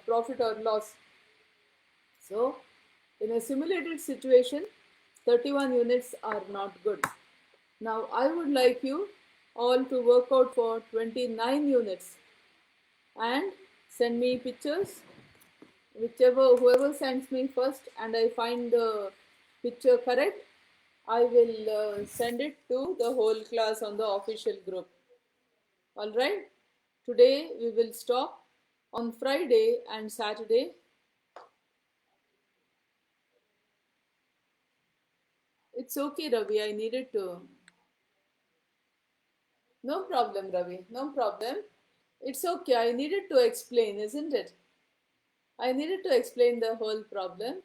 profit or loss. So, in a simulated situation, 31 units are not good. Now, I would like you all to work out for 29 units and send me pictures. Whoever sends me first and I find the picture correct, I will send it to the whole class on the official group. All right. Today we will stop. On Friday and Saturday, it's okay, Ravi. I needed to. No problem, Ravi. No problem. It's okay. I needed to explain, isn't it? I needed to explain the whole problem.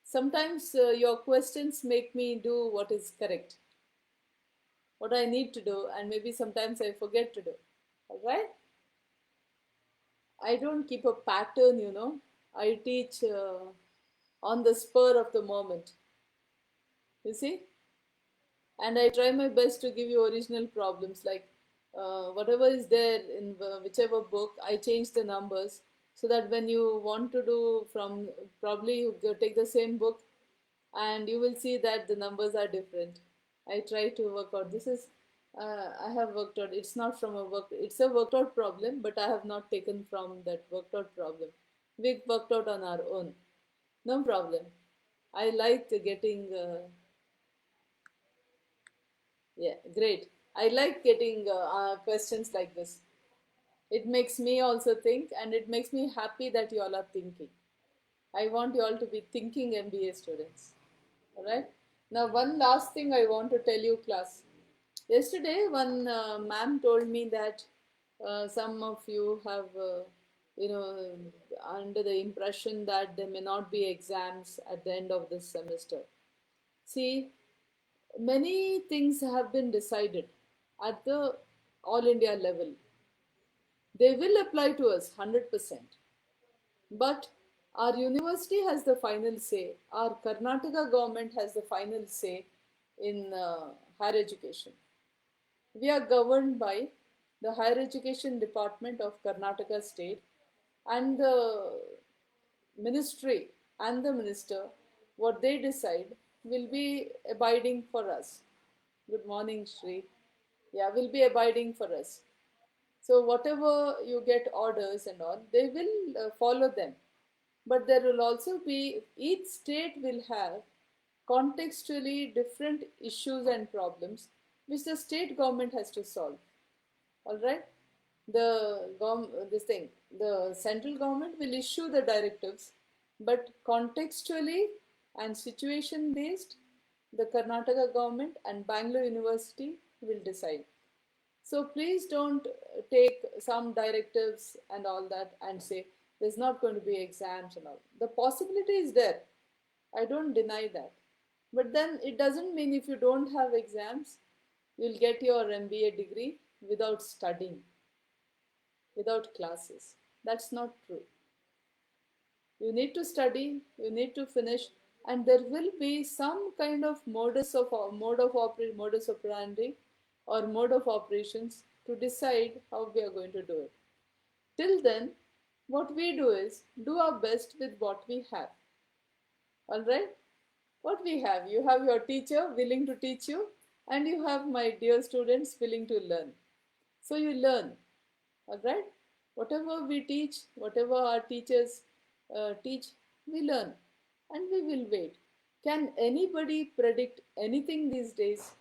Sometimes your questions make me do what is correct, what I need to do, and maybe sometimes I forget to do. All right? I don't keep a pattern, I teach on the spur of the moment. You see? And I try my best to give you original problems, like whatever is there in whichever book, I change the numbers so that when you want to do from, probably you take the same book and you will see that the numbers are different. I try to work out. This is, I have worked out, it's not from a work, it's a worked out problem, but I have not taken from that worked out problem. We worked out on our own. No problem. I like getting yeah, great. I like getting questions like this. It makes me also think, and it makes me happy that you all are thinking. I want you all to be thinking MBA students. All right. Now, one last thing I want to tell you, class. Yesterday, one ma'am told me that some of you have, under the impression that there may not be exams at the end of this semester. See, many things have been decided at the all India level. They will apply to us 100%. But our university has the final say. Our Karnataka government has the final say in higher education. We are governed by the Higher Education Department of Karnataka State, and the ministry and the minister, what they decide will be abiding for us. Good morning, Shri. Yeah, will be abiding for us. So whatever you get orders and all, they will follow them. But there will also be, each state will have contextually different issues and problems which the state government has to solve. All right? The central government will issue the directives, but contextually and situation based, the Karnataka government and Bangalore University will decide. So please don't take some directives and all that and say there's not going to be exams and all. The possibility is there. I don't deny that. But then it doesn't mean if you don't have exams, you'll get your MBA degree without studying, without classes. That's not true. You need to study, you need to finish, and there will be some kind of modus operandi or mode of operations to decide how we are going to do it. Till then, what we do is do our best with what we have. All right? What we have, you have your teacher willing to teach you, and you have my dear students willing to learn. So you learn. All right? Whatever we teach, whatever our teachers teach, we learn, and we will wait. Can anybody predict anything these days?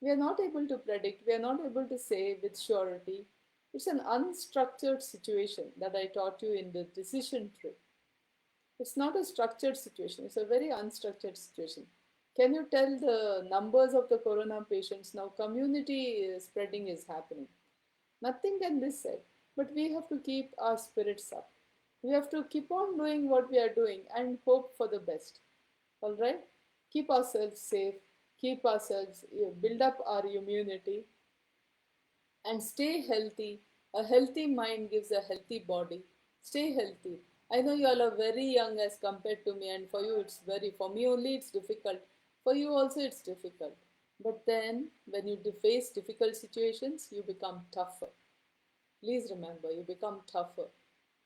We are not able to predict, we are not able to say with surety. It's an unstructured situation that I taught you in the decision tree. It's not a structured situation, it's a very unstructured situation. Can you tell the numbers of the corona patients now? Community spreading is happening. Nothing can be said, but we have to keep our spirits up. We have to keep on doing what we are doing and hope for the best. All right? Keep ourselves safe, keep ourselves, build up our immunity, and stay healthy. A healthy mind gives a healthy body. Stay healthy. I know you all are very young as compared to me, and for you it's very, for me only it's difficult. For you also it's difficult. But then, when you face difficult situations, you become tougher. Please remember, you become tougher.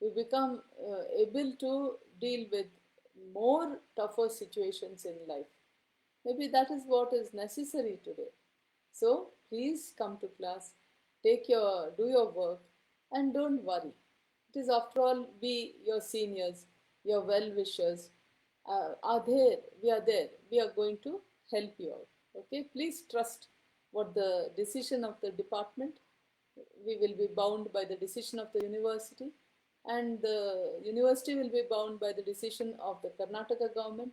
You become able to deal with more tougher situations in life. Maybe that is what is necessary today. So please come to class, do your work, and don't worry. It is after all we, your seniors, your well wishers, are there. We are there. We are going to help you out. Okay, please trust what the decision of the department. We will be bound by the decision of the university, and the university will be bound by the decision of the Karnataka government,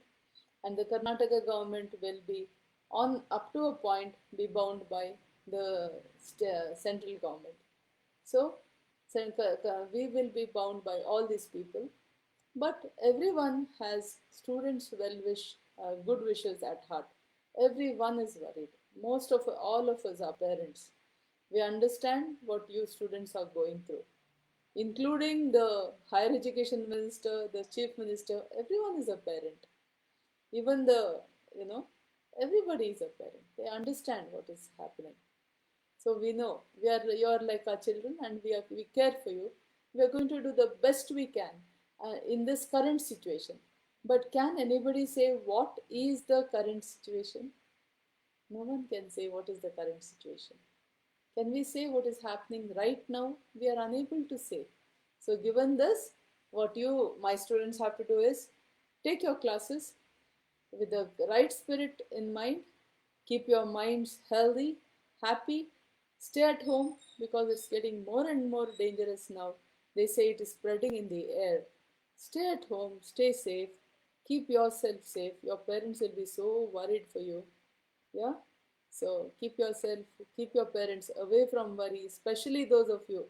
and the Karnataka government will be, on up to a point, be bound by the central government. So we will be bound by all these people, but everyone has students' good wishes at heart. Everyone is worried. All of us are parents. We understand what you students are going through, including the higher education minister, the chief minister. Everyone is a parent. Even you know, everybody is a parent. They understand what is happening. So we know you are like our children, and we care for you. We are going to do the best we can in this current situation. But can anybody say what is the current situation? No one can say what is the current situation. Can we say what is happening right now? We are unable to say. So given this, what you, my students, have to do is take your classes with the right spirit in mind. Keep your minds healthy, happy. Stay at home because it's getting more and more dangerous now. They say it is spreading in the air. Stay at home, stay safe, keep yourself safe. Your parents will be so worried for you. Yeah? So keep your parents away from worry, especially those of you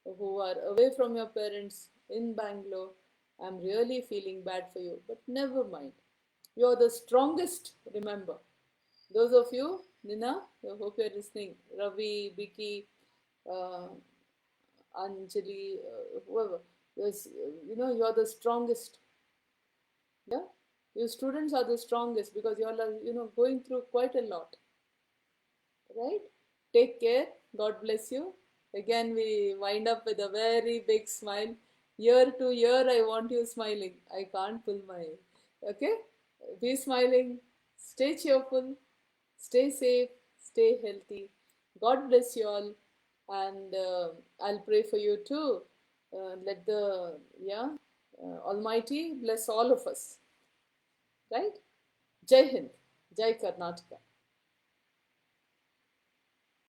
who are away from your parents in Bangalore. I'm really feeling bad for you, but never mind. You're the strongest, remember. Those of you, Nina, I hope you're listening. Ravi, Biki, uh, Anjali, whoever. You're the strongest. Yeah? You students are the strongest because you're, going through quite a lot. Right? Take care. God bless you. Again, we wind up with a very big smile. Year to year, I want you smiling. I can't pull my. Okay? Be smiling. Stay cheerful. Stay safe. Stay healthy. God bless you all. And I'll pray for you too. Let the, Almighty bless all of us. Right? Jai Hind. Jai Karnataka.